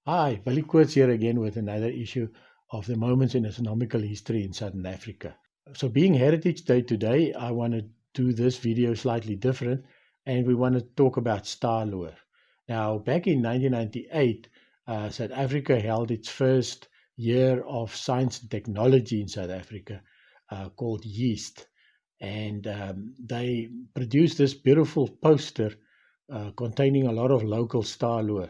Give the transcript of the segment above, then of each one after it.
Hi, Willie Koorts here again with another issue of the Moments in Astronomical History in Southern Africa. So, being Heritage Day today, I want to do this video slightly different and we want to talk about Starlore. Now, back in 1998, South Africa held its first year of science and technology in South Africa called Yeast. And they produced this beautiful poster containing a lot of local Starlore.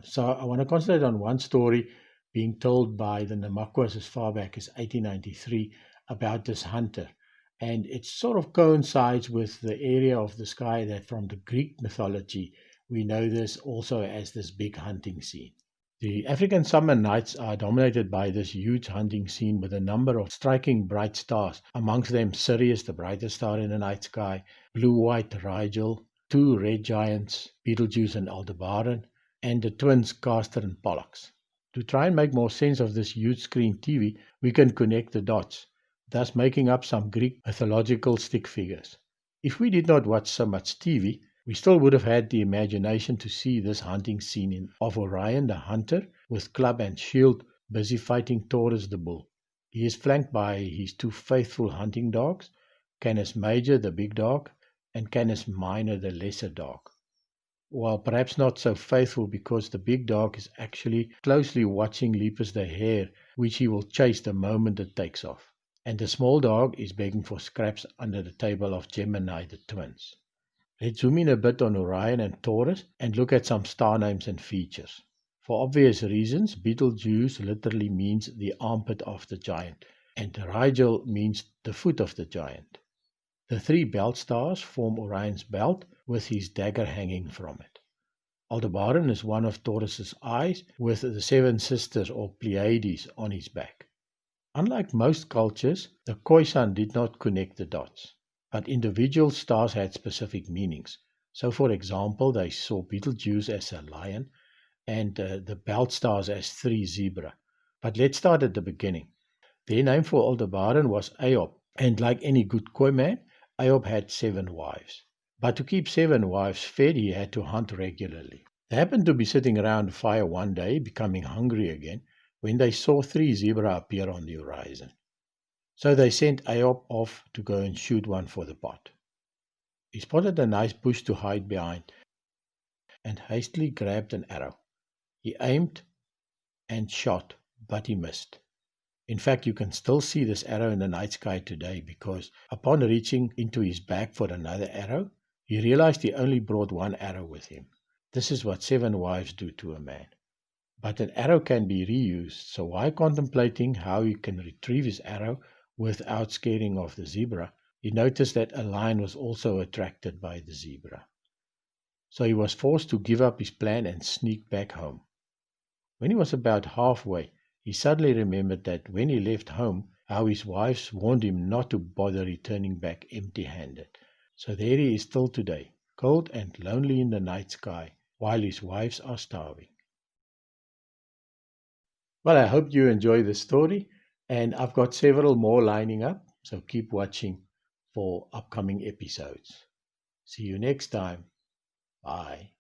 So I want to concentrate on one story being told by the Namakwas as far back as 1893 about this hunter. And it sort of coincides with the area of the sky that from the Greek mythology, we know this also as this big hunting scene. The African summer nights are dominated by this huge hunting scene with a number of striking bright stars, amongst them Sirius, the brightest star in the night sky, blue-white Rigel, two red giants, Betelgeuse and Aldebaran, and the twins Castor and Pollux. To try and make more sense of this huge screen TV, we can connect the dots, thus making up some Greek mythological stick figures. If we did not watch so much TV, we still would have had the imagination to see this hunting scene of Orion the hunter with club and shield busy fighting Taurus the bull. He is flanked by his two faithful hunting dogs, Canis Major the big dog and Canis Minor the lesser dog. Well, perhaps not so faithful because the big dog is actually closely watching Lepus the hare, which he will chase the moment it takes off. And the small dog is begging for scraps under the table of Gemini the twins. Let's zoom in a bit on Orion and Taurus and look at some star names and features. For obvious reasons, Betelgeuse literally means the armpit of the giant, and Rigel means the foot of the giant. The three belt stars form Orion's belt with his dagger hanging from it. Aldebaran is one of Taurus's eyes with the seven sisters or Pleiades on his back. Unlike most cultures, the Khoi did not connect the dots, but individual stars had specific meanings. So, for example, they saw Betelgeuse as a lion and the belt stars as three zebra. But let's start at the beginning. Their name for Aldebaran was Ayob, and like any good Khoi man, Ayob had 7 wives. But to keep 7 wives fed, he had to hunt regularly. They happened to be sitting around a fire one day, becoming hungry again, when they saw 3 zebra appear on the horizon. So they sent Ayob off to go and shoot one for the pot. He spotted a nice bush to hide behind and hastily grabbed an arrow. He aimed and shot, but he missed. In fact, you can still see this arrow in the night sky today because upon reaching into his bag for another arrow, he realized he only brought 1 arrow with him. This is what 7 wives do to a man. But an arrow can be reused, so while contemplating how he can retrieve his arrow without scaring off the zebra, he noticed that a lion was also attracted by the zebra. So he was forced to give up his plan and sneak back home. When he was about halfway, he suddenly remembered that when he left home, how his wives warned him not to bother returning back empty-handed. So there he is still today, cold and lonely in the night sky, while his wives are starving. Well, I hope you enjoy the story, and I've got several more lining up, so keep watching for upcoming episodes. See you next time. Bye.